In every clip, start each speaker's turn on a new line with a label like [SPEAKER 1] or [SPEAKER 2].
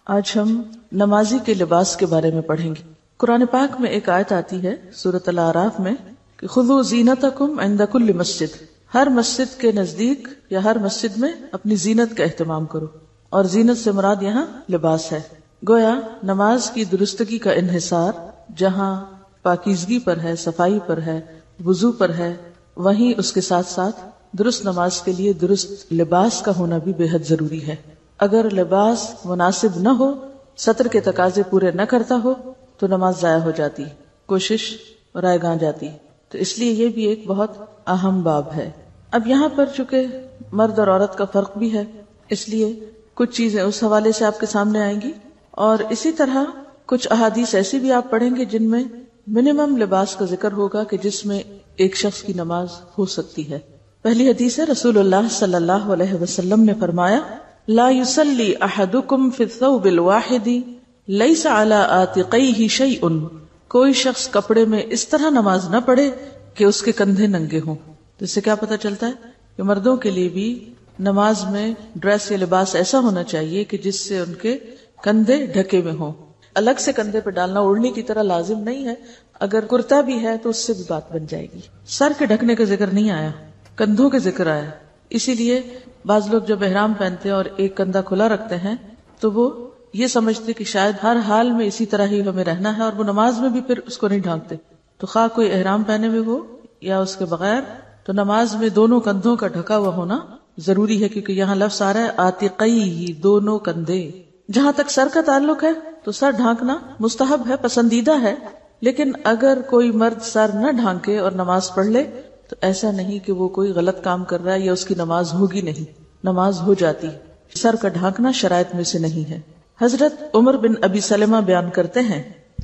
[SPEAKER 1] آج ہم نمازی کے لباس کے بارے میں پڑھیں گے۔ قرآن پاک میں ایک آیت آتی ہے سورۃ الاعراف میں کہ خذوا زینتکم عند کل مسجد، ہر مسجد کے نزدیک یا ہر مسجد میں اپنی زینت کا اہتمام کرو، اور زینت سے مراد یہاں لباس ہے۔ گویا نماز کی درستگی کا انحصار جہاں پاکیزگی پر ہے، صفائی پر ہے، وضو پر ہے، وہیں اس کے ساتھ ساتھ درست نماز کے لیے درست لباس کا ہونا بھی بے حد ضروری ہے۔ اگر لباس مناسب نہ ہو، سطر کے تقاضے پورے نہ کرتا ہو تو نماز ضائع ہو جاتی، کوشش رائے گاں جاتی۔ تو اس لیے یہ بھی ایک بہت اہم باب ہے۔ اب یہاں پر چونکہ مرد اور عورت کا فرق بھی ہے، اس لیے کچھ چیزیں اس حوالے سے آپ کے سامنے آئیں گی، اور اسی طرح کچھ احادیث ایسی بھی آپ پڑھیں گے جن میں منیمم لباس کا ذکر ہوگا کہ جس میں ایک شخص کی نماز ہو سکتی ہے۔ پہلی حدیث ہے، رسول اللہ صلی اللہ علیہ وسلم نے فرمایا، لا يصلي احدكم في الثوب الواحد ليس على عاتقيه شيء، کوئی شخص کپڑے میں اس طرح نماز نہ پڑھے کہ اس کے کندھے ننگے ہوں۔ تو اس سے کیا پتہ چلتا ہے کہ مردوں کے لیے بھی نماز میں ڈریس یا لباس ایسا ہونا چاہیے کہ جس سے ان کے کندھے ڈھکے ہوئے ہوں۔ الگ سے کندھے پہ ڈالنا اوڑھنی کی طرح لازم نہیں ہے، اگر کرتا بھی ہے تو اس سے بھی بات بن جائے گی۔ سر کے ڈھکنے کا ذکر نہیں آیا، کندھوں کے ذکر آیا۔ اسی لیے بعض لوگ جب احرام پہنتے ہیں اور ایک کندھا کھلا رکھتے ہیں تو وہ یہ سمجھتے کہ شاید ہر حال میں اسی طرح ہی ہمیں رہنا ہے، اور وہ نماز میں بھی پھر اس کو نہیں ڈھانکتے۔ تو خواہ کوئی احرام پہنے ہوئے ہو یا اس کے بغیر، تو نماز میں دونوں کندھوں کا ڈھکا ہوا ہونا ضروری ہے، کیونکہ یہاں لفظ آ رہا ہے عاتقیہ، دونوں کندھے۔ جہاں تک سر کا تعلق ہے تو سر ڈھانکنا مستحب ہے، پسندیدہ ہے، لیکن اگر کوئی مرد سر نہ ڈھانکے اور نماز پڑھ لے تو ایسا نہیں کہ وہ کوئی غلط کام کر رہا ہے یا اس کی نماز ہوگی نہیں، نماز ہو جاتی۔ سر کا ڈھانکنا شرائط میں سے نہیں ہے۔ حضرت عمر بن ابی سلمہ بیان کرتے ہیں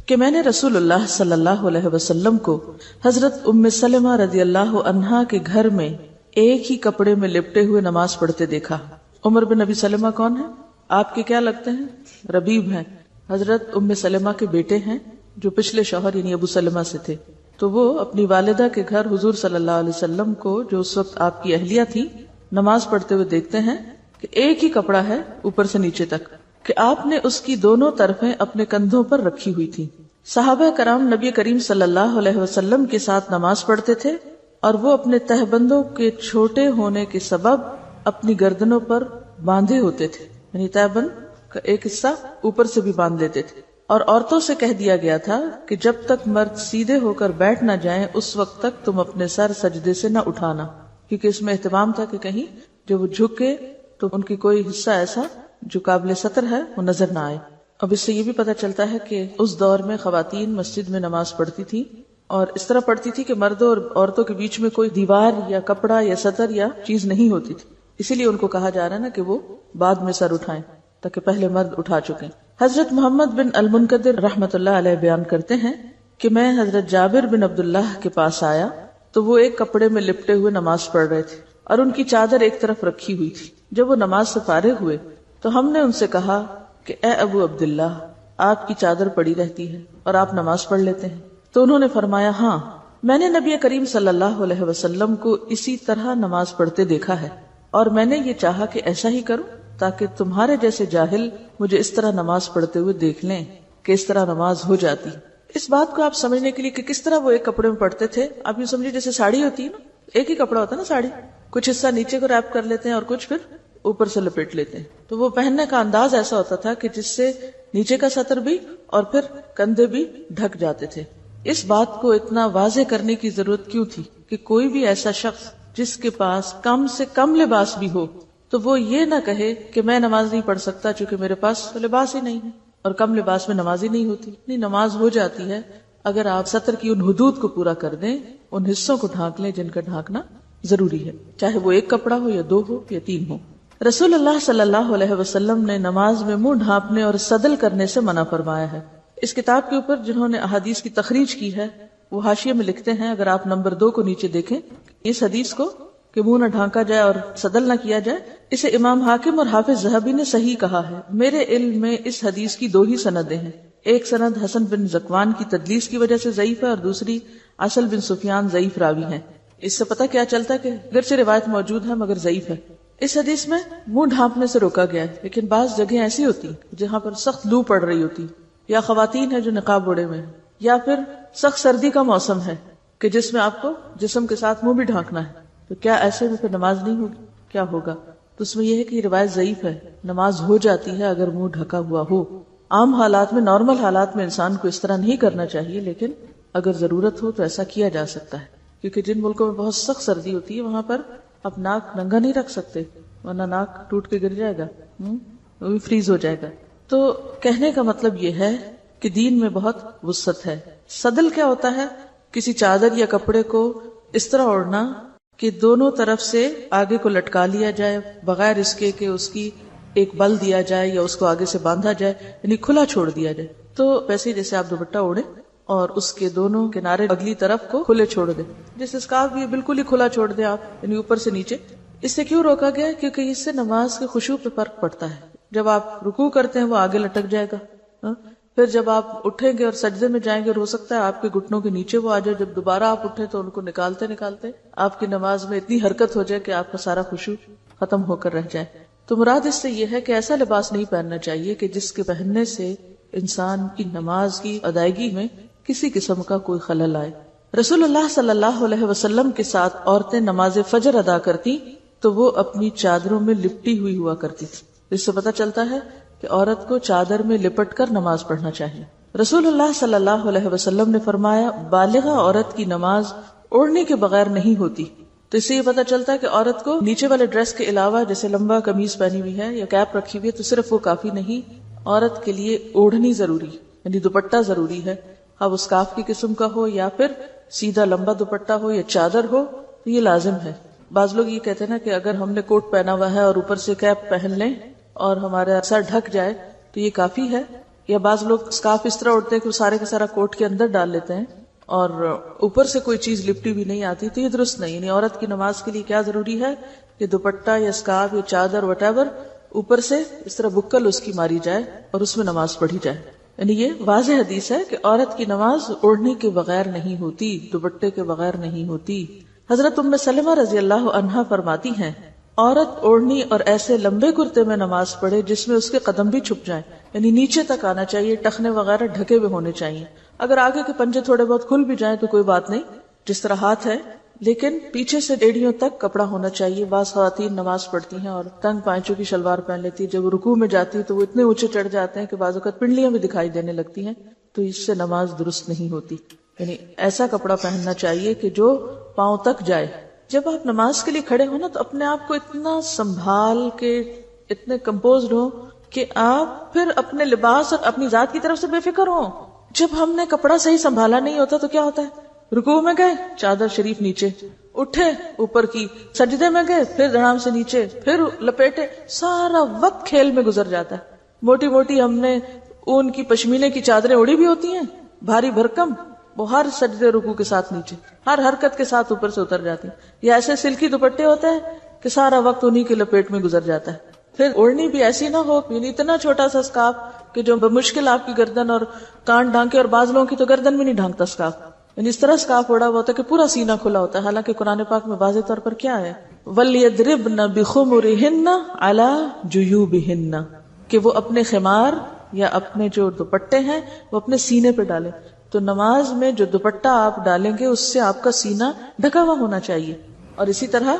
[SPEAKER 1] کہ میں نے رسول اللہ صلی اللہ علیہ وسلم کو حضرت ام سلمہ رضی اللہ عنہا کے گھر میں ایک ہی کپڑے میں لپٹے ہوئے نماز پڑھتے دیکھا۔ عمر بن ابی سلمہ کون ہے؟ آپ کے کیا لگتے ہیں؟ ربیب ہیں، حضرت ام سلمہ کے بیٹے ہیں جو پچھلے شوہر یعنی ابو سلمہ سے تھے۔ تو وہ اپنی والدہ کے گھر حضور صلی اللہ علیہ وسلم کو، جو اس وقت آپ کی اہلیہ تھی، نماز پڑھتے ہوئے دیکھتے ہیں کہ ایک ہی کپڑا ہے اوپر سے نیچے تک، کہ آپ نے اس کی دونوں طرفیں اپنے کندھوں پر رکھی ہوئی تھی۔ صحابہ کرام نبی کریم صلی اللہ علیہ وسلم کے ساتھ نماز پڑھتے تھے، اور وہ اپنے تہبندوں کے چھوٹے ہونے کے سبب اپنی گردنوں پر باندھے ہوتے تھے، یعنی تہبند کا ایک حصہ اوپر سے بھی باندھ لیتے تھے۔ اور عورتوں سے کہہ دیا گیا تھا کہ جب تک مرد سیدھے ہو کر بیٹھ نہ جائیں اس وقت تک تم اپنے سر سجدے سے نہ اٹھانا، کیونکہ اس میں اہتمام تھا کہ کہیں جب وہ جھکے تو ان کی کوئی حصہ ایسا جو قابل ستر ہے وہ نظر نہ آئے۔ اب اس سے یہ بھی پتہ چلتا ہے کہ اس دور میں خواتین مسجد میں نماز پڑھتی تھی، اور اس طرح پڑھتی تھی کہ مردوں اور عورتوں کے بیچ میں کوئی دیوار یا کپڑا یا ستر یا چیز نہیں ہوتی تھی۔ اسی لیے ان کو کہا جا رہا ہے نا کہ وہ بعد میں سر اٹھائیں، تاکہ پہلے مرد اٹھا چکیں۔ حضرت محمد بن المنکدر رحمت اللہ علیہ بیان کرتے ہیں کہ میں حضرت جابر بن عبداللہ کے پاس آیا تو وہ ایک کپڑے میں لپٹے ہوئے نماز پڑھ رہے تھے، اور ان کی چادر ایک طرف رکھی ہوئی تھی۔ جب وہ نماز سے فارغ ہوئے تو ہم نے ان سے کہا کہ اے ابو عبداللہ، آپ کی چادر پڑی رہتی ہے اور آپ نماز پڑھ لیتے ہیں؟ تو انہوں نے فرمایا، ہاں، میں نے نبی کریم صلی اللہ علیہ وسلم کو اسی طرح نماز پڑھتے دیکھا ہے، اور میں نے یہ چاہا کہ ایسا ہی کروں تاکہ تمہارے جیسے جاہل مجھے اس طرح نماز پڑھتے ہوئے دیکھ لیں کہ اس طرح نماز ہو جاتی۔ اس بات کو آپ سمجھنے کے لیے کہ کس طرح وہ ایک کپڑے میں پڑھتے تھے، آپ یہ سمجھے جیسے ساڑی ہوتی ہے نا، ایک ہی کپڑا ہوتا ہے نا ساڑی، کچھ حصہ نیچے کو ریپ کر لیتے ہیں اور کچھ پھر اوپر سے لپیٹ لیتے ہیں، تو وہ پہننے کا انداز ایسا ہوتا تھا کہ جس سے نیچے کا سطر بھی اور پھر کندھے بھی ڈھک جاتے تھے۔ اس بات کو اتنا واضح کرنے کی ضرورت کیوں تھی کہ کوئی بھی ایسا شخص جس کے پاس کم سے کم لباس بھی ہو تو وہ یہ نہ کہے کہ میں نماز نہیں پڑھ سکتا چونکہ میرے پاس لباس ہی نہیں ہے، اور کم لباس میں نماز ہی نہیں ہوتی۔ نہیں، نماز ہو جاتی ہے اگر آپ سطر کی ان حدود کو پورا کر دیں، ان حصوں کو ڈھانک لیں جن کا ڈھانکنا ضروری ہے، چاہے وہ ایک کپڑا ہو یا دو ہو یا تین ہو۔ رسول اللہ صلی اللہ علیہ وسلم نے نماز میں منہ ڈھانپنے اور صدل کرنے سے منع فرمایا ہے۔ اس کتاب کے اوپر جنہوں نے احادیث کی تخریج کی ہے وہ حاشیے میں لکھتے ہیں، اگر آپ نمبر 2 کو نیچے دیکھیں، اس حدیث کو کہ منہ نہ ڈھانکا جائے اور صدل نہ کیا جائے، اسے امام حاکم اور حافظ ذہبی نے صحیح کہا ہے۔ میرے علم میں اس حدیث کی 2 ہی سندیں ہیں، ایک سند حسن بن ذکوان کی تدلیس کی وجہ سے ضعیف ہے اور دوسری اصل بن سفیان ضعیف راوی ہیں۔ اس سے پتہ کیا چلتا ہے کہ اگرچہ روایت موجود ہے مگر ضعیف ہے۔ اس حدیث میں منہ ڈھانپنے سے روکا گیا ہے، لیکن بعض جگہیں ایسی ہوتی ہیں جہاں پر سخت لو پڑ رہی ہوتی، یا خواتین ہیں جو نقاب اوڑے ہوئے ہیں، یا پھر سخت سردی کا موسم ہے کہ جس میں آپ کو جسم کے ساتھ منہ بھی ڈھانکنا ہے، تو کیا ایسے میں پھر نماز نہیں ہوگی؟ کیا ہوگا؟ تو اس میں یہ ہے کہ یہ روایت ضعیف ہے، نماز ہو جاتی ہے اگر منہ ڈھکا ہوا ہو۔ عام حالات میں، نارمل حالات میں انسان کو اس طرح نہیں کرنا چاہیے، لیکن اگر ضرورت ہو تو ایسا کیا جا سکتا ہے، کیونکہ جن ملکوں میں بہت سخت سردی ہوتی ہے وہاں پر آپ ناک ننگا نہیں رکھ سکتے، ورنہ ناک ٹوٹ کے گر جائے گا، وہ بھی فریز ہو جائے گا۔ تو کہنے کا مطلب یہ ہے کہ دین میں بہت وسعت ہے۔ صدل کیا ہوتا ہے؟ کسی چادر یا کپڑے کو اس طرح اوڑھنا کہ دونوں طرف سے آگے کو لٹکا لیا جائے بغیر اس کے کہ اس کی ایک بل دیا جائے یا اس کو آگے سے باندھا جائے، یعنی کھلا چھوڑ دیا جائے۔ تو ویسے جیسے آپ دوپٹہ اوڑھے اور اس کے دونوں کنارے اگلی طرف کو کھلے چھوڑ دیں، جیسے اسکارف بھی بالکل ہی کھلا چھوڑ دیں آپ، یعنی اوپر سے نیچے۔ اس سے کیوں روکا گیا؟ کیونکہ اس سے نماز کے خشوع پہ فرق پڑتا ہے۔ جب آپ رکوع کرتے ہیں وہ آگے لٹک جائے گا، پھر جب آپ اٹھیں گے اور سجدے میں جائیں گے اور ہو سکتا ہے آپ کے گھٹنوں کے نیچے وہ آ جائے، جب دوبارہ آپ اٹھیں تو ان کو نکالتے نکالتے آپ کی نماز میں اتنی حرکت ہو جائے کہ آپ کا سارا خشوع ختم ہو کر رہ جائے۔ تو مراد اس سے یہ ہے کہ ایسا لباس نہیں پہننا چاہیے کہ جس کے پہننے سے انسان کی نماز کی ادائیگی میں کسی قسم کا کوئی خلل آئے۔ رسول اللہ صلی اللہ علیہ وسلم کے ساتھ عورتیں نماز فجر ادا کرتی تو وہ اپنی چادروں میں لپٹی ہوئی ہوا کرتی تھی۔ اس سے پتہ چلتا ہے کہ عورت کو چادر میں لپٹ کر نماز پڑھنا چاہیے۔ رسول اللہ صلی اللہ علیہ وسلم نے فرمایا، بالغہ عورت کی نماز اوڑھنے کے بغیر نہیں ہوتی۔ تو اس سے یہ پتہ چلتا ہے کہ عورت کو نیچے والے ڈریس کے علاوہ جیسے لمبا قمیص پہنی ہوئی ہے یا کیپ رکھی ہوئی ہے تو صرف وہ کافی نہیں، عورت کے لیے اوڑھنی ضروری، یعنی دوپٹہ ضروری ہے۔ اب اس اسکارف کی قسم کا ہو یا پھر سیدھا لمبا دوپٹہ ہو یا چادر ہو تو یہ لازم ہے۔ بعض لوگ یہ کہتے ہیں نا کہ اگر ہم نے کوٹ پہنا ہوا ہے اور اوپر سے کیپ پہن لیں اور ہمارا سر ڈھک جائے تو یہ کافی ہے، یا بعض لوگ اسکارف اس طرح اڑتے ہیں کہ وہ سارے کا سارا کوٹ کے اندر ڈال لیتے ہیں اور اوپر سے کوئی چیز لپٹی بھی نہیں آتی، تو یہ درست نہیں۔ یعنی عورت کی نماز کے لیے کیا ضروری ہے کہ دوپٹہ یا اسکارف یا چادر وٹ ایور اوپر سے اس طرح بکل اس کی ماری جائے اور اس میں نماز پڑھی جائے۔ یعنی یہ واضح حدیث ہے کہ عورت کی نماز اوڑھنے کے بغیر نہیں ہوتی، دوپٹے کے بغیر نہیں ہوتی۔ حضرت ام سلمہ رضی اللہ عنہا فرماتی ہیں، عورت اوڑھنی اور ایسے لمبے کرتے میں نماز پڑھے جس میں اس کے قدم بھی چھپ جائیں، یعنی نیچے تک آنا چاہیے، ٹخنے وغیرہ ڈھکے ہوئے ہونے چاہیے۔ اگر آگے کے پنجے تھوڑے بہت کھل بھی جائیں تو کوئی بات نہیں، جس طرح ہاتھ ہے، لیکن پیچھے سے ایڑیوں تک کپڑا ہونا چاہیے۔ بعض خواتین نماز پڑھتی ہیں اور تنگ پائچوں کی شلوار پہن لیتی ہے، جب رکوع میں جاتی ہے تو وہ اتنے اونچے چڑھ جاتے ہیں کہ بعض اوقات پنڈلیاں بھی دکھائی دینے لگتی ہیں، تو اس سے نماز درست نہیں ہوتی۔ یعنی ایسا کپڑا پہننا چاہیے کہ جو پاؤں تک جائے۔ جب آپ نماز کے لیے کھڑے ہو نا تو اپنے آپ کو اتنا سنبھال کے اتنے کمپوزڈ ہو کہ آپ پھر اپنے لباس اور اپنی ذات کی طرف سے بے فکر ہو۔ جب ہم نے کپڑا صحیح سنبھالا نہیں ہوتا تو کیا ہوتا ہے، رکوع میں گئے چادر شریف نیچے، اٹھے اوپر کی، سجدے میں گئے پھر دھڑام سے نیچے، پھر لپیٹے، سارا وقت کھیل میں گزر جاتا ہے۔ موٹی موٹی ہم نے اون کی پشمینے کی چادریں اڑی بھی ہوتی ہیں، بھاری بھرکم، وہ ہر سجدے رکوع کے ساتھ نیچے، ہر حرکت کے ساتھ اوپر سے اتر جاتی ہیں۔ یا ایسے سلکی دوپٹے ہوتے ہیں کہ سارا وقت انہی کے لپیٹ میں گزر جاتا ہے۔ پھر اوڑھنی بھی ایسی نہ ہو، یعنی اتنا چھوٹا سا اسکارف کہ جو بمشکل آپ کی گردن اور کان ڈھانکے، اور بعض لوگوں کی تو گردن بھی نہیں ڈھانکتا اسکارف، یعنی اس طرح اسکارف اوڑا ہوا ہوتا ہے کہ پورا سینہ کھلا ہوتا ہے۔ حالانکہ قرآن پاک میں واضح طور پر کیا ہے، وَلْيَضْرِبْنَ بِخُمُرِهِنَّ عَلَى جُيُوبِهِنَّ، کہ وہ اپنے خمار یا اپنے جو دوپٹے ہیں وہ اپنے سینے پہ ڈالیں۔ تو نماز میں جو دوپٹہ آپ ڈالیں گے اس سے آپ کا سینہ ڈھکا ہوا ہونا چاہیے، اور اسی طرح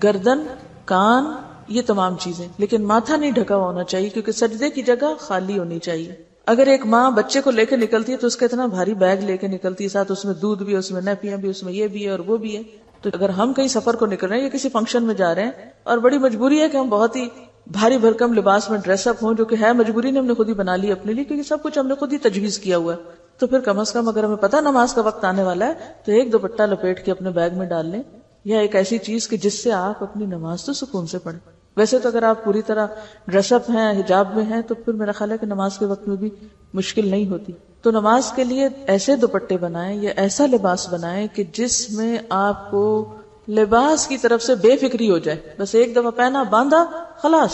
[SPEAKER 1] گردن، کان، یہ تمام چیزیں، لیکن ماتھا نہیں ڈھکا ہوا ہونا چاہیے کیونکہ سجدے کی جگہ خالی ہونی چاہیے۔ اگر ایک ماں بچے کو لے کے نکلتی ہے تو اس کا اتنا بھاری بیگ لے کے نکلتی ہے، ساتھ اس میں دودھ بھی، اس میں نیپیاں بھی، اس میں یہ بھی ہے اور وہ بھی ہے۔ تو اگر ہم کہیں سفر کو نکل رہے ہیں یا کسی فنکشن میں جا رہے ہیں اور بڑی مجبوری ہے کہ ہم بہت ہی بھاری بھرکم لباس میں ڈریس اپ ہوں، جو کہ ہے مجبوری، نے ہم نے خود ہی بنا لی اپنے لیے کیونکہ سب کچھ ہم نے خود ہی تجویز کیا ہوا ہے، تو پھر کم از کم اگر ہمیں پتہ نماز کا وقت آنے والا ہے تو ایک دوپٹہ لپیٹ کے اپنے بیگ میں ڈال لیں، یا ایک ایسی چیز کہ جس سے آپ اپنی نماز تو سکون سے پڑھیں۔ ویسے تو اگر آپ پوری طرح ڈریس اپ ہیں، حجاب میں ہیں، تو پھر میرا خیال ہے کہ نماز کے وقت میں بھی مشکل نہیں ہوتی۔ تو نماز کے لیے ایسے دوپٹے بنائیں یا ایسا لباس بنائیں کہ جس میں آپ کو لباس کی طرف سے بے فکری ہو جائے، بس ایک دفعہ پہنا، باندھا، خلاص،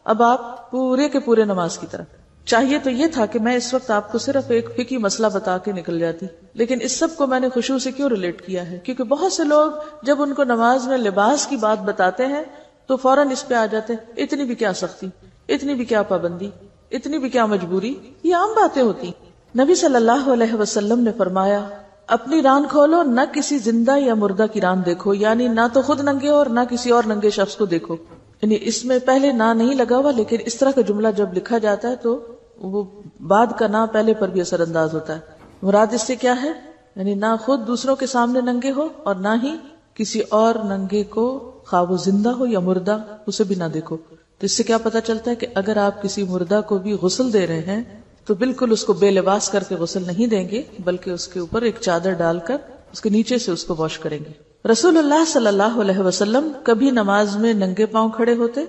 [SPEAKER 1] اب آپ پورے کے پورے نماز کی طرف۔ چاہیے تو یہ تھا کہ میں اس وقت آپ کو صرف ایک فقہی مسئلہ بتا کے نکل جاتی، لیکن اس سب کو میں نے خشوع سے کیوں ریلیٹ کیا ہے، کیونکہ بہت سے لوگ جب ان کو نماز میں لباس کی بات بتاتے ہیں تو فوراً اس پہ آ جاتے ہیں اتنی بھی کیا سختی، اتنی بھی کیا پابندی، اتنی بھی کیا مجبوری. یہ عام باتیں ہوتی. نبی صلی اللہ علیہ وسلم نے فرمایا اپنی ران کھولو، نہ کسی زندہ یا مردہ کی ران دیکھو، یعنی نہ تو خود ننگے ہو اور نہ کسی اور ننگے شخص کو دیکھو. یعنی اس میں پہلے نہ نہیں لگا ہوا، لیکن اس طرح کا جملہ جب لکھا جاتا ہے تو وہ بعد کا نہ پہلے پر بھی اثر انداز ہوتا ہے. مراد اس سے کیا ہے؟ یعنی نہ خود دوسروں کے سامنے ننگے ہو اور نہ ہی کسی اور ننگے کو، خواہ وہ زندہ ہو یا مردہ، اسے بھی نہ دیکھو. تو اس سے کیا پتا چلتا ہے کہ اگر آپ کسی مردہ کو بھی غسل دے رہے ہیں تو بالکل اس کو بے لباس کر کے غسل نہیں دیں گے، بلکہ اس کے اوپر ایک چادر ڈال کر اس کے نیچے سے اس کو واش کریں گے. رسول اللہ صلی اللہ علیہ وسلم کبھی نماز میں ننگے پاؤں کھڑے ہوتے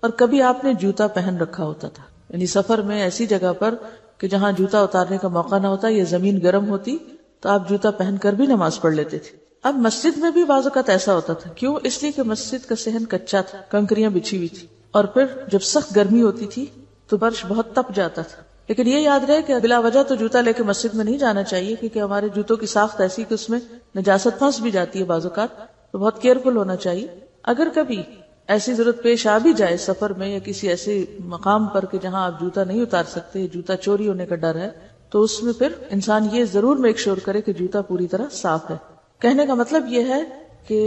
[SPEAKER 1] اور کبھی آپ نے جوتا پہن رکھا ہوتا تھا. یعنی سفر میں ایسی جگہ پر کہ جہاں جوتا اتارنے کا موقع نہ ہوتا یا زمین گرم ہوتی تو آپ جوتا پہن کر بھی نماز پڑھ لیتے تھے. اب مسجد میں بھی بعض اوقات ایسا ہوتا تھا. کیوں؟ اس لیے کہ مسجد کا صحن کچا تھا، کنکریاں بچھی ہوئی تھی، اور پھر جب سخت گرمی ہوتی تھی تو فرش بہت تپ جاتا تھا. لیکن یہ یاد رہے کہ بلا وجہ تو جوتا لے کے مسجد میں نہیں جانا چاہیے، کیونکہ ہمارے جوتوں کی ساخت ایسی کہ اس میں نجاست پھنس بھی جاتی ہے بعض اوقات، تو بہت کیئرفل ہونا چاہیے. اگر کبھی ایسی ضرورت پیش آ بھی جائے سفر میں یا کسی ایسے مقام پر کہ جہاں آپ جوتا نہیں اتار سکتے، جوتا چوری ہونے کا ڈر ہے، تو اس میں پھر انسان یہ ضرور میک شور کرے کہ جوتا پوری طرح صاف ہے. کہنے کا مطلب یہ ہے کہ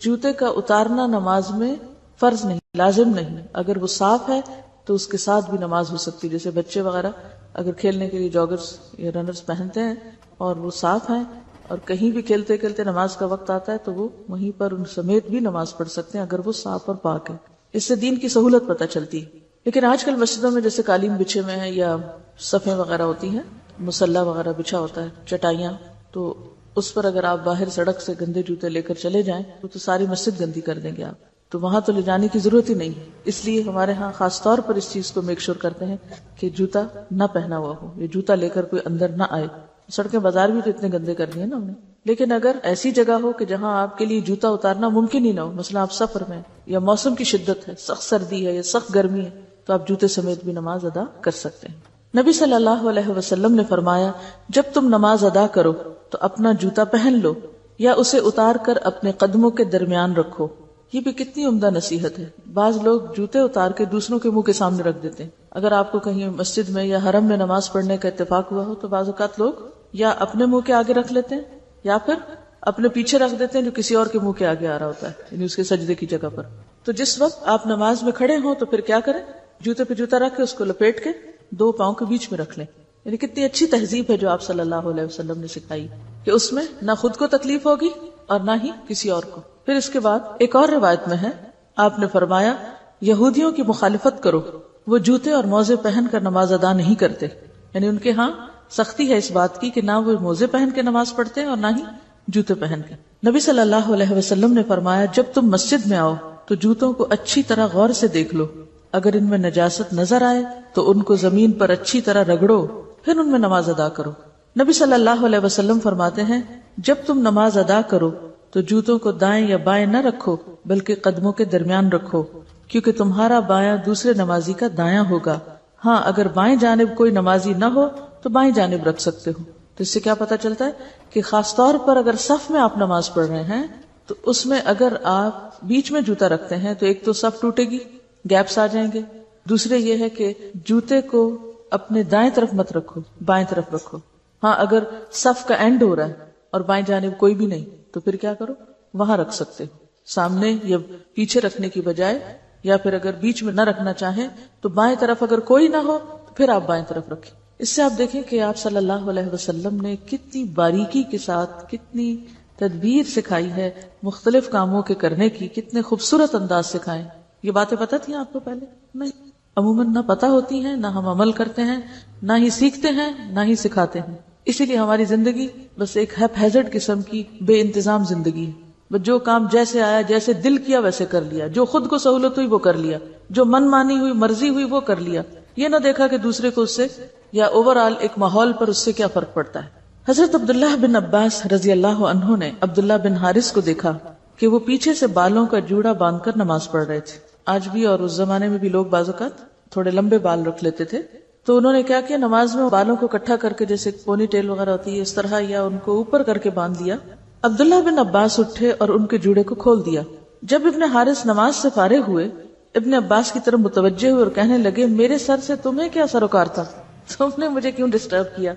[SPEAKER 1] جوتے کا اتارنا نماز میں فرض نہیں، لازم نہیں. اگر وہ صاف ہے تو اس کے ساتھ بھی نماز ہو سکتی. جیسے بچے وغیرہ اگر کھیلنے کے لیے جاگرز یا رنرز پہنتے ہیں اور وہ صاف ہیں اور کہیں بھی کھیلتے کھیلتے نماز کا وقت آتا ہے تو وہ وہیں پر ان سمیت بھی نماز پڑھ سکتے ہیں اگر وہ صاف اور پاک ہے. اس سے دین کی سہولت پتہ چلتی ہے. لیکن آج کل مسجدوں میں جیسے قالین بچھے ہوئے ہیں یا صفیں وغیرہ ہوتی ہیں، مصلی وغیرہ بچھا ہوتا ہے، چٹائیاں، تو اس پر اگر آپ باہر سڑک سے گندے جوتے لے کر چلے جائیں تو ساری مسجد گندی کر دیں گے آپ. تو وہاں تو لے جانے کی ضرورت ہی نہیں ہے. اس لیے ہمارے ہاں خاص طور پر اس چیز کو میک شور کرتے ہیں کہ جوتا نہ پہنا ہوا ہو، یہ جوتا لے کر کوئی اندر نہ آئے. سڑکیں بازار بھی تو اتنے گندے کر دیے نا ہم نے. لیکن اگر ایسی جگہ ہو کہ جہاں آپ کے لیے جوتا اتارنا ممکن ہی نہ ہو، مثلا آپ سفر میں یا موسم کی شدت ہے، سخت سردی ہے یا سخت گرمی ہے، تو آپ جوتے سمیت بھی نماز ادا کر سکتے ہیں. نبی صلی اللہ علیہ وسلم نے فرمایا جب تم نماز ادا کرو تو اپنا جوتا پہن لو یا اسے اتار کر اپنے قدموں کے درمیان رکھو. یہ بھی کتنی عمدہ نصیحت ہے. بعض لوگ جوتے اتار کے دوسروں کے منہ کے سامنے رکھ دیتے ہیں. اگر آپ کو کہیں مسجد میں یا حرم میں نماز پڑھنے کا اتفاق ہوا ہو تو بعض اوقات لوگ یا اپنے منہ کے آگے رکھ لیتے ہیں یا پھر اپنے پیچھے رکھ دیتے ہیں جو کسی اور کے منہ کے آگے آ رہا ہوتا ہے، یعنی اس کے سجدے کی جگہ پر. تو جس وقت آپ نماز میں کھڑے ہوں تو پھر کیا کریں؟ جوتے پہ جوتا رکھ کے اس کو لپیٹ کے دو پاؤں کے بیچ میں رکھ لیں. یعنی کتنی اچھی تہذیب ہے جو آپ صلی اللہ علیہ وسلم نے سکھائی کہ اس میں نہ خود کو تکلیف ہوگی اور نہ ہی کسی اور کو. پھر اس کے بعد ایک اور روایت میں ہے آپ نے فرمایا یہودیوں کی مخالفت کرو، وہ جوتے اور موزے پہن کر نماز ادا نہیں کرتے. یعنی ان کے ہاں سختی ہے اس بات کی کہ نہ وہ موزے پہن کے نماز پڑھتے ہیں اور نہ ہی جوتے پہن کے. نبی صلی اللہ علیہ وسلم نے فرمایا جب تم مسجد میں آؤ تو جوتوں کو اچھی طرح غور سے دیکھ لو، اگر ان میں نجاست نظر آئے تو ان کو زمین پر اچھی طرح رگڑو، پھر ان میں نماز ادا کرو. نبی صلی اللہ علیہ وسلم فرماتے ہیں جب تم نماز ادا کرو تو جوتوں کو دائیں یا بائیں نہ رکھو بلکہ قدموں کے درمیان رکھو، کیونکہ تمہارا بایاں دوسرے نمازی کا دایاں ہوگا. ہاں اگر بائیں جانب کوئی نمازی نہ ہو تو بائیں جانب رکھ سکتے ہو. تو اس سے کیا پتا چلتا ہے کہ خاص طور پر اگر صف میں آپ نماز پڑھ رہے ہیں تو اس میں اگر آپ بیچ میں جوتا رکھتے ہیں تو ایک تو صف ٹوٹے گی، گیپس آ جائیں گے. دوسرے یہ ہے کہ جوتے کو اپنے دائیں طرف مت رکھو، بائیں طرف رکھو. ہاں اگر صف کا اینڈ ہو رہا ہے اور بائیں جانب کوئی بھی نہیں تو پھر کیا کرو، وہاں رکھ سکتے ہو، سامنے یا پیچھے رکھنے کی بجائے. یا پھر اگر بیچ میں نہ رکھنا چاہیں تو بائیں طرف اگر کوئی نہ ہو تو پھر آپ بائیں طرف رکھیں. اس سے آپ دیکھیں کہ آپ صلی اللہ علیہ وسلم نے کتنی باریکی کے ساتھ کتنی تدبیر سکھائی ہے مختلف کاموں کے کرنے کی، کتنے خوبصورت انداز سکھائے. یہ باتیں پتہ تھیں آپ کو پہلے؟ نہیں، عموماً نہ پتہ ہوتی ہیں، نہ ہم عمل کرتے ہیں، نہ ہی سیکھتے ہیں، نہ ہی سکھاتے ہیں. اسی لیے ہماری زندگی بس ایک ہیپ ہیزرڈ قسم کی بے انتظام زندگی ہے. بس جو کام جیسے آیا، جیسے دل کیا ویسے کر لیا، جو خود کو سہولت ہوئی وہ کر لیا، جو من مانی ہوئی، مرضی ہوئی وہ کر لیا. یہ نہ دیکھا کہ دوسرے کو اس سے یا اوور آل ایک ماحول پر اس سے کیا فرق پڑتا ہے. حضرت عبداللہ بن عباس رضی اللہ عنہ نے عبداللہ بن حارث کو دیکھا کہ وہ پیچھے سے بالوں کا جوڑا باندھ کر نماز پڑھ رہے تھے. آج بھی اور اس زمانے میں بھی لوگ بعض اوقات تھوڑے لمبے بال رکھ لیتے تھے. تو انہوں نے کیا کیا، نماز میں بالوں کو اکٹھا کر کے جیسے پونی ٹیل وغیرہ ہوتی ہے اس طرح یا ان کو اوپر کر کے باندھ لیا. عبداللہ بن عباس اٹھے اور ان کے جوڑے کو کھول دیا. جب ابن حارث نماز سے فارغ ہوئے، ابن عباس کی طرف متوجہ ہوئے اور کہنے لگے میرے سر سے تمہیں کیا سروکار تھا، تم نے مجھے کیوں ڈسٹرب کیا؟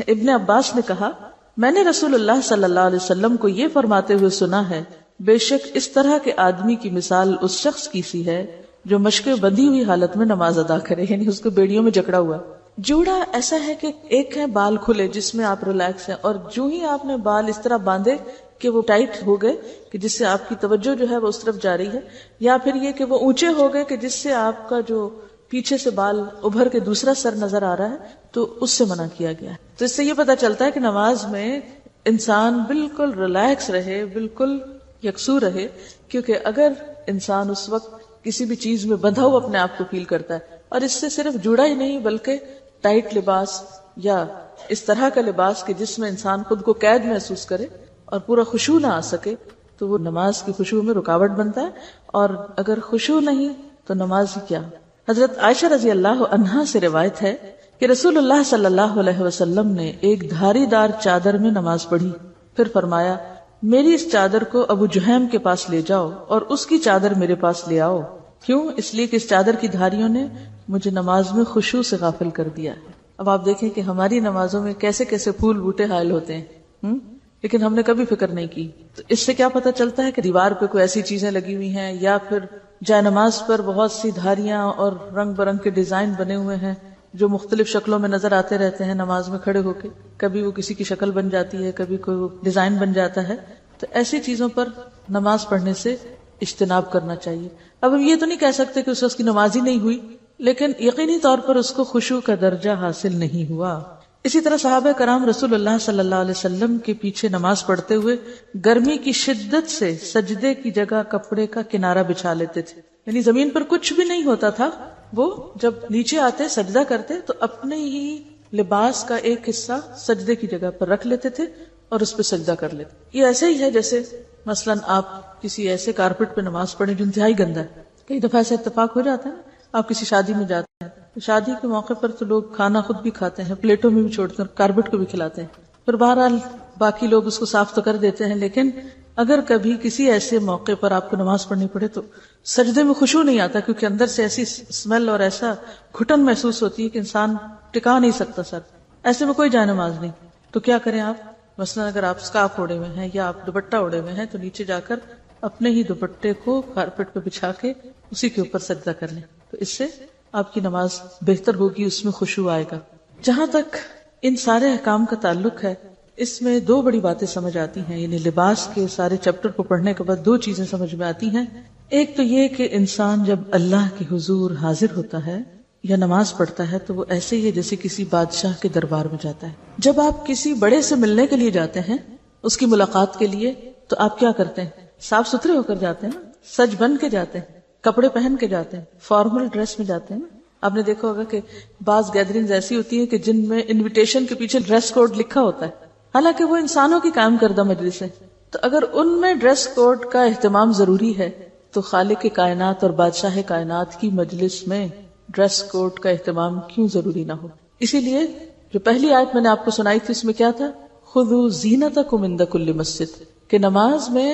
[SPEAKER 1] ابن عباس نے کہا میں نے رسول اللہ صلی اللہ علیہ وسلم کو یہ فرماتے ہوئے سنا ہے، بے شک اس طرح کے آدمی کی مثال اس شخص کی سی ہے جو مشقیں بندھی ہوئی حالت میں نماز ادا کرے، یعنی اس کو بیڑیوں میں جکڑا ہوا۔ جوڑا ایسا ہے کہ ایک ہے بال کھلے جس میں آپ ریلیکس ہیں، اور جو ہی آپ نے بال اس طرح باندھے کہ وہ ٹائٹ ہو گئے کہ جس سے آپ کی توجہ جو ہے وہ اس طرف جا رہی ہے، یا پھر یہ کہ وہ اونچے ہو گئے کہ جس سے آپ کا جو پیچھے سے بال ابھر کے دوسرا سر نظر آ رہا ہے، تو اس سے منع کیا گیا ہے۔ تو اس سے یہ پتا چلتا ہے کہ نماز میں انسان بالکل ریلیکس رہے، بالکل یکسو رہے، کیونکہ اگر انسان اس وقت کسی بھی چیز میں بندھا ہوا اپنے آپ کو فیل کرتا ہے، اور اس سے صرف جوڑا ہی نہیں بلکہ ٹائٹ لباس یا اس طرح کا لباس کہ جس میں انسان خود کو قید محسوس کرے اور پورا خشوع نہ آ سکے، تو وہ نماز کی خشوع میں رکاوٹ بنتا ہے، اور اگر خشوع نہیں تو نماز ہی کیا۔ حضرت عائشہ رضی اللہ عنہا سے روایت ہے کہ رسول اللہ صلی اللہ علیہ وسلم نے ایک دھاری دار چادر میں نماز پڑھی، پھر فرمایا میری اس چادر کو ابو جہیم کے پاس لے جاؤ اور اس کی چادر میرے پاس لے آؤ۔ کیوں؟ اس لیے کہ اس چادر کی دھاریوں نے مجھے نماز میں خشوع سے غافل کر دیا ہے۔ اب آپ دیکھیں کہ ہماری نمازوں میں کیسے کیسے پھول بوٹے حائل ہوتے ہیں، لیکن ہم نے کبھی فکر نہیں کی۔ تو اس سے کیا پتہ چلتا ہے کہ دیوار پہ کوئی ایسی چیزیں لگی ہوئی ہیں، یا پھر جائے نماز پر بہت سی دھاریاں اور رنگ برنگ کے ڈیزائن بنے ہوئے ہیں جو مختلف شکلوں میں نظر آتے رہتے ہیں نماز میں کھڑے ہو کے، کبھی وہ کسی کی شکل بن جاتی ہے، کبھی کوئی ڈیزائن بن جاتا ہے۔ تو ایسی چیزوں پر نماز پڑھنے سے اجتناب کرنا چاہیے۔ اب ہم یہ تو نہیں کہہ سکتے کہ اس کی نماز ہی نہیں ہوئی، لیکن یقینی طور پر اس کو خشوع کا درجہ حاصل نہیں ہوا۔ اسی طرح صحابہ کرام رسول اللہ صلی اللہ علیہ وسلم کے پیچھے نماز پڑھتے ہوئے گرمی کی شدت سے سجدے کی جگہ کپڑے کا کنارہ بچھا لیتے تھے، یعنی زمین پر کچھ بھی نہیں ہوتا تھا، وہ جب نیچے آتے سجدہ کرتے تو اپنے ہی لباس کا ایک حصہ سجدے کی جگہ پر رکھ لیتے تھے اور اس پہ سجدہ کر لیتے۔ یہ ایسے ہی ہے جیسے مثلا آپ کسی ایسے کارپٹ پہ نماز پڑھیں جو انتہائی گندا ہے۔ کئی دفعہ ایسا اتفاق ہو جاتا ہے نا، آپ کسی شادی میں جاتے ہیں، شادی کے موقع پر تو لوگ کھانا خود بھی کھاتے ہیں، پلیٹوں میں بھی چھوڑتے ہیں، کارپٹ کو بھی کھلاتے ہیں، پھر بہرحال باقی لوگ اس کو صاف تو کر دیتے ہیں، لیکن اگر کبھی کسی ایسے موقع پر آپ کو نماز پڑھنی پڑے تو سجدے میں خشوع نہیں آتا، کیونکہ اندر سے ایسی اسمیل اور ایسا گھٹن محسوس ہوتی ہے کہ انسان ٹکا نہیں سکتا سر، ایسے میں کوئی جائے نماز نہیں۔ تو کیا کریں آپ؟ مثلا اگر آپ اسکارف اوڑے ہوئے ہیں یا آپ دوپٹہ اوڑے ہوئے ہیں تو نیچے جا کر اپنے ہی دوپٹے کو کارپٹ پہ بچھا کے اسی کے اوپر سجدہ کر لیں، تو اس سے آپ کی نماز بہتر ہوگی، اس میں خشوع آئے گا۔ جہاں تک ان سارے احکام کا تعلق ہے، اس میں دو بڑی باتیں سمجھ آتی ہیں، یعنی لباس کے سارے چیپٹر کو پڑھنے کے بعد دو چیزیں سمجھ میں آتی ہیں۔ ایک تو یہ کہ انسان جب اللہ کے حضور حاضر ہوتا ہے یا نماز پڑھتا ہے تو وہ ایسے ہی ہے جیسے کسی بادشاہ کے دربار میں جاتا ہے۔ جب آپ کسی بڑے سے ملنے کے لیے جاتے ہیں، اس کی ملاقات کے لیے، تو آپ کیا کرتے ہیں؟ صاف ستھرے ہو کر جاتے ہیں نا، سج بن کے جاتے ہیں، کپڑے پہن کے جاتے ہیں، فارمل ڈریس میں جاتے ہیں نا۔ آپ نے دیکھا ہوگا کہ بعض گیدرنگز ایسی ہوتی ہیں کہ جن میں انویٹیشن کے پیچھے ڈریس کوڈ لکھا ہوتا ہے، حالانکہ وہ انسانوں کی قائم کردہ مجلس ہے۔ تو اگر ان میں ڈریس کوڈ کا اہتمام ضروری ہے تو خالق کائنات اور بادشاہ کائنات کی مجلس میں ڈریس کوڈ کا اہتمام کیوں ضروری نہ ہو؟ اسی لیے جو پہلی آیت میں نے آپ کو سنائی تھی اس میں کیا تھا؟ خذوا زینتکم عند کل مسجد، کہ نماز میں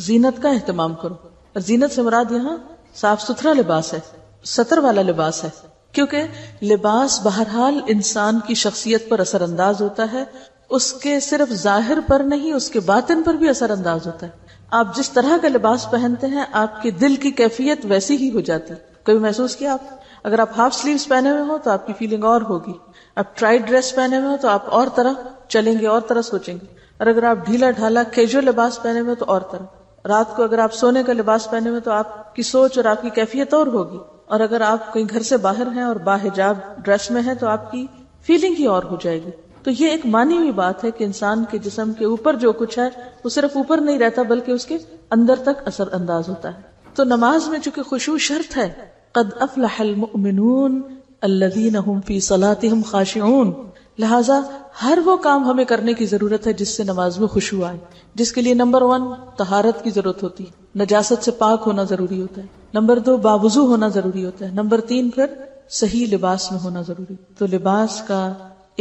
[SPEAKER 1] زینت کا اہتمام کرو، اور زینت سے مراد یہاں صاف ستھرا لباس ہے، ستر والا لباس ہے، کیونکہ لباس بہرحال انسان کی شخصیت پر اثر انداز ہوتا ہے، اس کے صرف ظاہر پر نہیں، اس کے باطن پر بھی اثر انداز ہوتا ہے۔ آپ جس طرح کا لباس پہنتے ہیں آپ کے دل کی کیفیت ویسی ہی ہو جاتی ہے۔ کبھی محسوس کیا آپ؟ اگر آپ ہاف سلیوز پہنے ہوئے ہو تو آپ کی فیلنگ اور ہوگی، آپ ٹائٹ ڈریس پہنے ہوئے ہو تو آپ اور طرح چلیں گے، اور طرح سوچیں گے، اور اگر آپ ڈھیلا ڈھالا کیجول لباس پہنے ہوئے تو اور طرح۔ رات کو اگر آپ سونے کا لباس پہنے ہوئے تو آپ کی سوچ اور آپ کی کیفیت اور ہوگی، اور اگر آپ کہیں گھر سے باہر ہیں اور باحجاب ڈریس میں ہیں تو آپ کی فیلنگ ہی اور ہو جائے گی۔ تو یہ ایک مانی ہوئی بات ہے کہ انسان کے جسم کے اوپر جو کچھ ہے وہ صرف اوپر نہیں رہتا بلکہ اس کے اندر تک اثر انداز ہوتا ہے۔ تو نماز میں چونکہ خشوع شرط ہے، قد افلح المؤمنون الذین هم فی صلاتهم خاشعون، لہذا ہر وہ کام ہمیں کرنے کی ضرورت ہے جس سے نماز میں خشوع آئے، جس کے لیے نمبر 1 طہارت کی ضرورت ہوتی ہے، نجاست سے پاک ہونا ضروری ہوتا ہے، نمبر 2 باوضو ہونا ضروری ہوتا ہے، نمبر 3 پھر صحیح لباس میں ہونا ضروری۔ تو لباس کا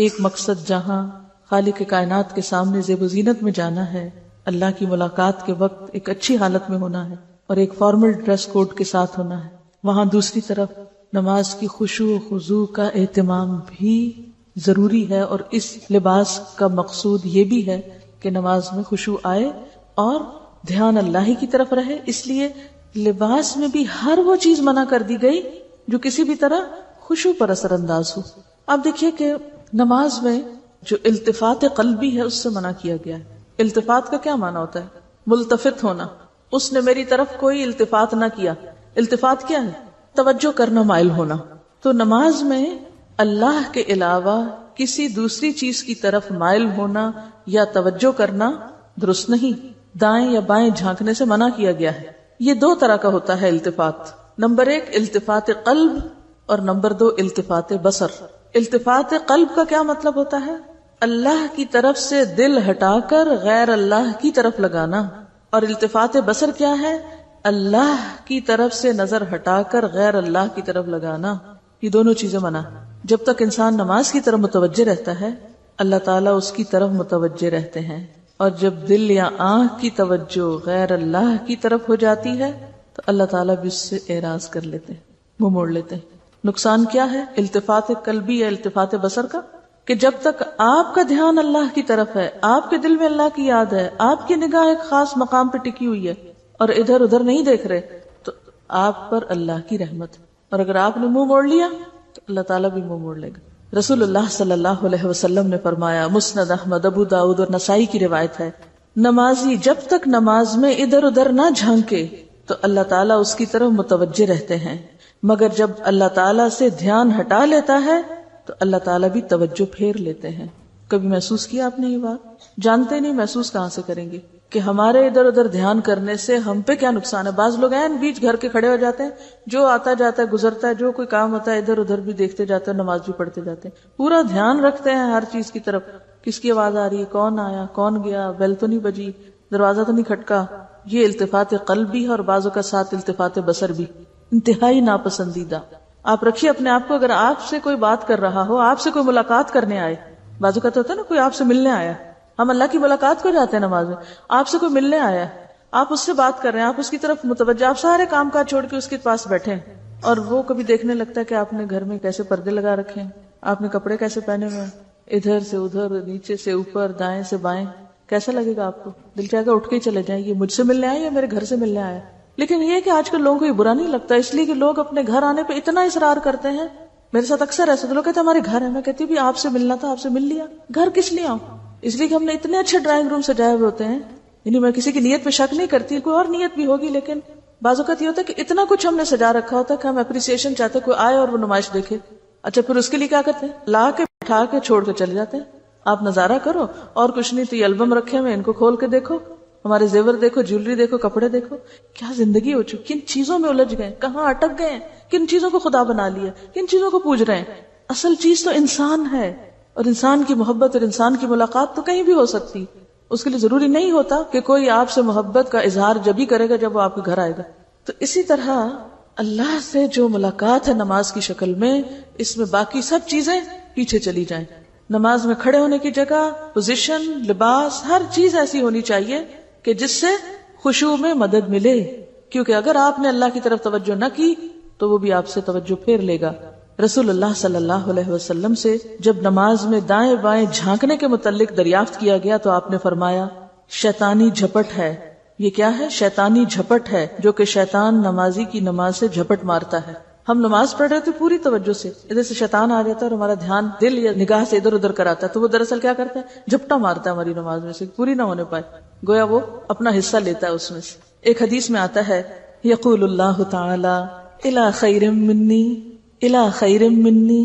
[SPEAKER 1] ایک مقصد جہاں خالق کائنات کے سامنے زیب و زینت میں جانا ہے، اللہ کی ملاقات کے وقت ایک اچھی حالت میں ہونا ہے، اور ایک فارمل ڈریس کوڈ کے ساتھ ہونا ہے، وہاں دوسری طرف نماز کی خشوع و خضوع کا اہتمام بھی ضروری ہے، اور اس لباس کا مقصود یہ بھی ہے کہ نماز میں خشوع آئے اور دھیان اللہ ہی کی طرف رہے. اس لیے لباس میں بھی ہر وہ چیز منع کر دی گئی جو کسی بھی طرح خشوع پر اثر انداز ہو. اب دیکھیے کہ نماز میں جو التفات قلبی ہے اس سے منع کیا گیا ہے. التفات کا کیا معنی ہوتا ہے؟ ملتفت ہونا. اس نے میری طرف کوئی التفات نہ کیا. التفات کیا ہے؟ توجہ کرنا، مائل ہونا. تو نماز میں اللہ کے علاوہ کسی دوسری چیز کی طرف مائل ہونا یا توجہ کرنا درست نہیں. دائیں یا بائیں جھانکنے سے منع کیا گیا ہے. یہ دو طرح کا ہوتا ہے التفات. نمبر 1 التفات قلب اور نمبر 2 التفات بصر. التفات قلب کا کیا مطلب ہوتا ہے؟ اللہ کی طرف سے دل ہٹا کر غیر اللہ کی طرف لگانا. اور التفات بصر کیا ہے؟ اللہ کی طرف سے نظر ہٹا کر غیر اللہ کی طرف لگانا. یہ دونوں چیزیں منع. جب تک انسان نماز کی طرف متوجہ رہتا ہے اللہ تعالیٰ اس کی طرف متوجہ رہتے ہیں، اور جب دل یا آنکھ کی توجہ غیر اللہ کی طرف ہو جاتی ہے تو اللہ تعالیٰ بھی اس سے اعراض کر لیتے ہیں، منہ موڑ لیتے ہیں. نقصان کیا ہے التفات قلبی یا التفات بصر کا؟ کہ جب تک آپ کا دھیان اللہ کی طرف ہے، آپ کے دل میں اللہ کی یاد ہے، آپ کی نگاہ ایک خاص مقام پہ ٹکی ہوئی ہے اور ادھر ادھر نہیں دیکھ رہے، تو آپ پر اللہ کی رحمت ہے. اور اگر آپ نے منہ موڑ لیا تو اللہ تعالیٰ بھی منہ موڑ لے گا. رسول اللہ صلی اللہ علیہ وسلم نے فرمایا، مسند احمد، ابو داؤد اور نسائی کی روایت ہے، نمازی جب تک نماز میں ادھر ادھر نہ جھانکے تو اللہ تعالیٰ اس کی طرف متوجہ رہتے ہیں، مگر جب اللہ تعالیٰ سے دھیان ہٹا لیتا ہے تو اللہ تعالیٰ بھی توجہ پھیر لیتے ہیں. کبھی محسوس کیا آپ نے یہ بات؟ جانتے نہیں، محسوس کہاں سے کریں گے کہ ہمارے ادھر ادھر دھیان کرنے سے ہم پہ کیا نقصان ہے. بعض لوگ ہیں بیچ گھر کے کھڑے ہو جاتے ہیں، جو آتا جاتا ہے گزرتا ہے، جو کوئی کام ہوتا ہے ادھر ادھر بھی دیکھتے جاتے ہیں، نماز بھی پڑھتے جاتے ہیں، پورا دھیان رکھتے ہیں ہر چیز کی طرف. کس کی آواز آ رہی ہے، کون آیا، کون گیا، بیل تو نہیں بجی، دروازہ تو نہیں کھٹکا. یہ التفات قلبی ہے اور بعضوں کا ساتھ التفات بصر بھی انتہائی ناپسندیدہ. آپ رکھیے اپنے آپ کو، اگر آپ سے کوئی بات کر رہا ہو، آپ سے کوئی ملاقات کرنے آئے، بعضوں کا تو ہوتا ہے نا کوئی آپ سے ملنے آیا، ہم اللہ کی ملاقات کو جاتے ہیں نماز میں، آپ سے کوئی ملنے آیا، آپ اس سے بات کر رہے ہیں، آپ اس کی طرف متوجہ، آپ سارے کام کاج چھوڑ کے اس کے پاس بیٹھے ہیں، اور وہ کبھی دیکھنے لگتا ہے کہ آپ نے گھر میں کیسے پردے لگا رکھے ہیں، آپ نے کپڑے کیسے پہنے ہوئے ہیں، ادھر سے ادھر، نیچے سے اوپر، دائیں سے بائیں. کیسا لگے گا آپ کو؟ دل چاہے گا اٹھ کے چلے جائیں، یہ مجھ سے ملنے آئے یا میرے گھر سے ملنے آیا. لیکن یہ کہ آج کل لوگوں کو یہ برا نہیں لگتا، اس لیے کہ لوگ اپنے گھر آنے پہ اتنا اصرار کرتے ہیں. میرے ساتھ اکثر ایسا تو لوگ کہتے ہیں ہمارے گھر ہے، میں کہتی ہوں بھی آپ سے ملنا تھا، آپ سے مل لیا. گھر کس لیے آؤں؟ اس لیے کہ ہم نے اتنے اچھے ڈرائنگ روم سجائے ہوئے ہوتے ہیں. یعنی میں کسی کی نیت پہ شک نہیں کرتی، کوئی اور نیت بھی ہوگی، لیکن بعض اوقات یہ ہوتا ہے کہ اتنا کچھ ہم نے سجا رکھا ہوتا ہے کہ ہم اپریسیشن چاہتے کوئی آئے اور وہ نمائش دیکھے. اچھا پھر اس کے لیے کیا کرتے ہیں؟ لا کے بٹھا کے چھوڑ کے چلے جاتے ہیں. آپ نظارہ کرو، اور کچھ نہیں تو یہ البم رکھے ہوئے، ان کو کھول کے دیکھو، ہمارے زیور دیکھو، جیولری دیکھو، کپڑے دیکھو. کیا زندگی ہو چکی، کن چیزوں میں الجھ گئے، کہاں اٹک گئے، کن چیزوں کو خدا بنا لیا، کن چیزوں کو پوج رہے ہیں. اصل چیز تو انسان ہے، اور انسان کی محبت اور انسان کی ملاقات تو کہیں بھی ہو سکتی. اس کے لیے ضروری نہیں ہوتا کہ کوئی آپ سے محبت کا اظہار جب ہی کرے گا جب وہ آپ کے گھر آئے گا. تو اسی طرح اللہ سے جو ملاقات ہے نماز کی شکل میں، اس میں باقی سب چیزیں پیچھے چلی جائیں. نماز میں کھڑے ہونے کی جگہ، پوزیشن، لباس، ہر چیز ایسی ہونی چاہیے کہ جس سے خشوع میں مدد ملے، کیونکہ اگر آپ نے اللہ کی طرف توجہ نہ کی تو وہ بھی آپ سے توجہ پھیر لے گا. رسول اللہ صلی اللہ علیہ وسلم سے جب نماز میں دائیں بائیں جھانکنے کے متعلق دریافت کیا گیا تو آپ نے فرمایا، شیطانی جھپٹ ہے. یہ کیا ہے؟ شیطانی جھپٹ ہے، جو کہ شیطان نمازی کی نماز سے جھپٹ مارتا ہے. ہم نماز پڑھ رہے تھے پوری توجہ سے، ادھر سے شیطان آ جاتا ہے اور ہمارا دھیان دل یا نگاہ سے ادھر ادھر کراتا ہے، تو وہ دراصل کیا کرتا ہے؟ جھپٹا مارتا ہے ہماری نماز میں سے، پوری نہ ہونے پائے، گویا وہ اپنا حصہ لیتا ہے اس میں سے. ایک حدیث میں آتا ہے، یقول اللہ تعالی الی خیر منی الی خیر منی،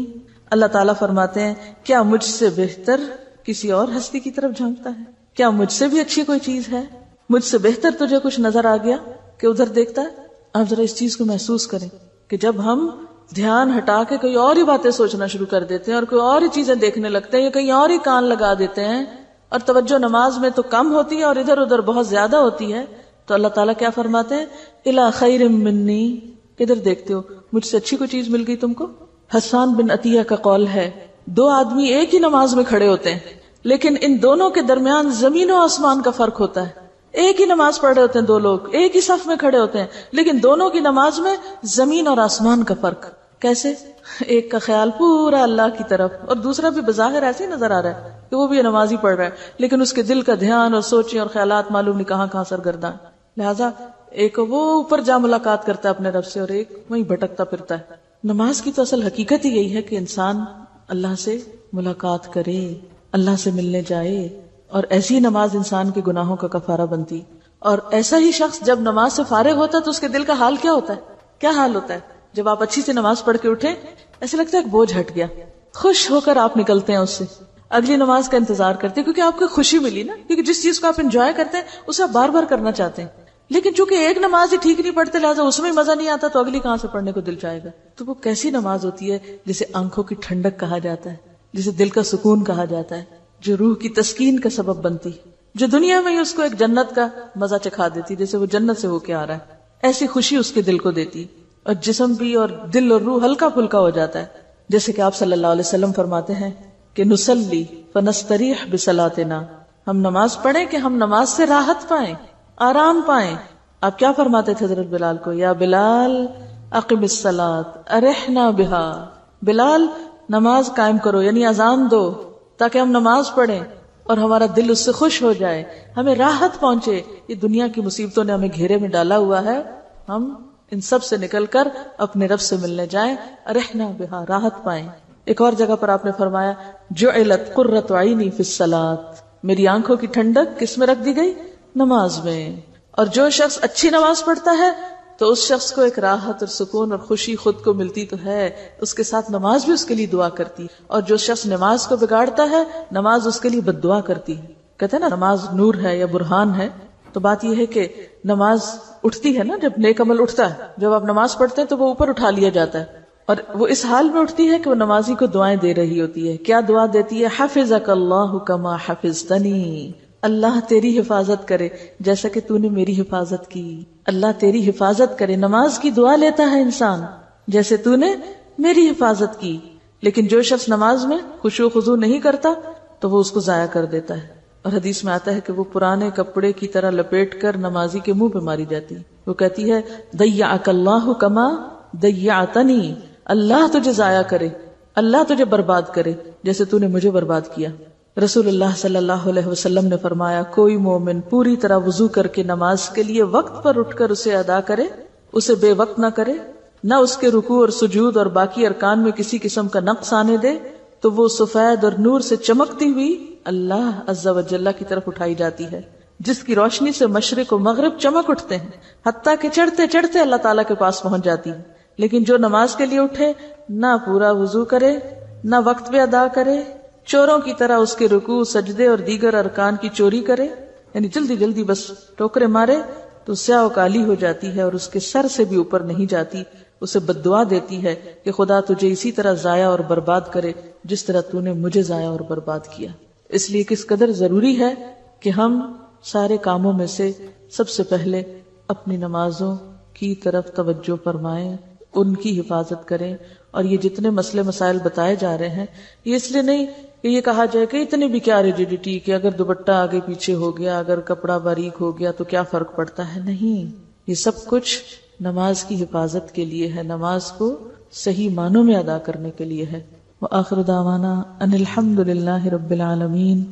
[SPEAKER 1] اللہ تعالیٰ فرماتے ہیں کیا مجھ سے بہتر کسی اور ہستی کی طرف جھانکتا ہے؟ کیا مجھ سے بھی اچھی کوئی چیز ہے؟ مجھ سے بہتر تجھے کچھ نظر آ گیا کہ ادھر دیکھتا ہے؟ آپ ذرا اس چیز کو محسوس کریں کہ جب ہم دھیان ہٹا کے کوئی اور ہی باتیں سوچنا شروع کر دیتے ہیں اور کوئی اور ہی چیزیں دیکھنے لگتے ہیں یا کہیں اور ہی کان لگا دیتے ہیں اور توجہ نماز میں تو کم ہوتی ہے اور ادھر ادھر بہت زیادہ ہوتی ہے، تو اللہ تعالیٰ کیا فرماتے ہیں؟ الی خیر منی، کدھر دیکھتے ہو؟ مجھ سے اچھی کوئی چیز مل گئی تم کو؟ حسان بن عطیہ کا قول ہے، دو آدمی ایک ہی نماز میں کھڑے ہوتے ہیں لیکن ان دونوں کے درمیان زمین و آسمان کا فرق ہوتا ہے. ایک ہی نماز پڑھ رہے ہوتے ہیں دو لوگ، ایک ہی صف میں کھڑے ہوتے ہیں، لیکن دونوں کی نماز میں زمین اور آسمان کا فرق. کیسے؟ ایک کا خیال پورا اللہ کی طرف، اور دوسرا بھی بظاہر ایسے ہی نظر آ رہا ہے کہ وہ بھی نماز ہی پڑھ رہا ہے، لیکن اس کے دل کا دھیان اور سوچیں اور خیالات معلوم نہیں کہاں کہاں سرگرداں. لہذا ایک وہ اوپر جا ملاقات کرتا ہے اپنے رب سے، اور ایک وہیں بھٹکتا پھرتا ہے. نماز کی تو اصل حقیقت ہی یہی ہے کہ انسان اللہ سے ملاقات کرے، اللہ سے ملنے جائے، اور ایسی نماز انسان کے گناہوں کا کفارہ بنتی. اور ایسا ہی شخص جب نماز سے فارغ ہوتا ہے تو اس کے دل کا حال کیا ہوتا ہے؟ کیا حال ہوتا ہے؟ جب آپ اچھی سے نماز پڑھ کے اٹھیں، ایسا لگتا ہے ایک بوجھ ہٹ گیا، خوش ہو کر آپ نکلتے ہیں اس سے، اگلی نماز کا انتظار کرتے ہیں، کیونکہ آپ کو خوشی ملی نا، کیونکہ جس چیز کو آپ انجوائے کرتے ہیں اسے آپ بار بار کرنا چاہتے ہیں. لیکن چونکہ ایک نماز ہی ٹھیک نہیں پڑھتے، لہٰذا اس میں مزہ نہیں آتا، تو اگلی کہاں سے پڑھنے کو دل چاہے گا؟ تو وہ کیسی نماز ہوتی ہے جسے آنکھوں کی ٹھنڈک کہا جاتا ہے، جسے دل کا سکون کہا جاتا ہے، جو روح کی تسکین کا سبب بنتی، جو دنیا میں ہی اس کو ایک جنت کا مزہ چکھا دیتی، جیسے وہ جنت سے ہو کے آ رہا ہے. ایسی خوشی اس کے دل کو دیتی، اور جسم بھی اور دل اور روح ہلکا پھلکا ہو جاتا ہے. جیسے کہ آپ صلی اللہ علیہ وسلم فرماتے ہیں کہ نصلی فنستریح بصلاتنا، ہم نماز پڑھیں کہ ہم نماز سے راحت پائیں، آرام پائیں. آپ کیا فرماتے تھے حضرت بلال کو؟ یا بلال اقم الصلاۃ ارحنا بہا، بلال نماز قائم کرو، یعنی اذان دو تاکہ ہم نماز پڑھیں اور ہمارا دل اس سے خوش ہو جائے، ہمیں راحت پہنچے. یہ دنیا کی مصیبتوں نے ہمیں گھیرے میں ڈالا ہوا ہے، ہم ان سب سے نکل کر اپنے رب سے ملنے جائیں، ارحنا بہا، راحت پائیں. ایک اور جگہ پر آپ نے فرمایا جعلت قرۃ عینی فی الصلاۃ، میری آنکھوں کی ٹھنڈک کس میں رکھ دی گئی؟ نماز میں. اور جو شخص اچھی نماز پڑھتا ہے تو اس شخص کو ایک راحت اور سکون اور خوشی خود کو ملتی تو ہے، اس کے ساتھ نماز بھی اس کے لیے دعا کرتی. اور جو شخص نماز کو بگاڑتا ہے، نماز اس کے لیے بد دعا کرتی. کہتے ہیں نا نماز نور ہے یا برہان ہے. تو بات یہ ہے کہ نماز اٹھتی ہے نا، جب نیک عمل اٹھتا ہے، جب آپ نماز پڑھتے ہیں تو وہ اوپر اٹھا لیا جاتا ہے، اور وہ اس حال میں اٹھتی ہے کہ وہ نمازی کو دعائیں دے رہی ہوتی ہے. کیا دعا دیتی ہے؟ حفظک اللہ کما حفظتنی، اللہ تیری حفاظت کرے جیسا کہ تو نے میری حفاظت کی. اللہ تیری حفاظت کرے، نماز کی دعا لیتا ہے انسان جیسے تو نے میری حفاظت کی. لیکن جو شخص نماز میں خشوع و خضوع نہیں کرتا تو وہ اس کو ضائع کر دیتا ہے. اور حدیث میں آتا ہے کہ وہ پرانے کپڑے کی طرح لپیٹ کر نمازی کے منہ پہ ماری جاتی. وہ کہتی ہے ضیعک اللہ کما ضیعتنی، اللہ تجھے ضائع کرے، اللہ تجھے برباد کرے جیسے تو نے مجھے برباد کیا. رسول اللہ صلی اللہ علیہ وسلم نے فرمایا کوئی مومن پوری طرح وضو کر کے نماز کے لیے وقت پر اٹھ کر اسے ادا کرے، اسے بے وقت نہ کرے، نہ اس کے رکوع اور سجود اور باقی ارکان میں کسی قسم کا نقص آنے دے، تو وہ سفید اور نور سے چمکتی ہوئی اللہ عز و جل کی طرف اٹھائی جاتی ہے، جس کی روشنی سے مشرق و مغرب چمک اٹھتے ہیں، حتیٰ کہ چڑھتے چڑھتے اللہ تعالیٰ کے پاس پہنچ جاتی ہے. لیکن جو نماز کے لیے اٹھے، نہ پورا وضو کرے، نہ وقت پہ ادا کرے، چوروں کی طرح اس کے رکوع، سجدے اور دیگر ارکان کی چوری کرے، یعنی جلدی جلدی بس ٹوکرے مارے، تو سیاہ و کالی ہو جاتی ہے اور اس کے سر سے بھی اوپر نہیں جاتی. اسے بد دعا دیتی ہے کہ خدا تجھے اسی طرح ضائع اور برباد کرے جس طرح تو نے مجھے ضائع اور برباد کیا. اس لیے کس قدر ضروری ہے کہ ہم سارے کاموں میں سے سب سے پہلے اپنی نمازوں کی طرف توجہ فرمائیں، ان کی حفاظت کریں. اور یہ جتنے مسئلے مسائل بتائے جا رہے ہیں، یہ اس لیے نہیں کہ یہ کہا جائے کہ اتنی بھی کیا ریجیڈیٹی کہ اگر دوپٹہ آگے پیچھے ہو گیا، اگر کپڑا باریک ہو گیا تو کیا فرق پڑتا ہے. نہیں، یہ سب کچھ نماز کی حفاظت کے لیے ہے، نماز کو صحیح معنوں میں ادا کرنے کے لیے ہے. وآخر دعوانا ان الحمد للہ رب العالمین.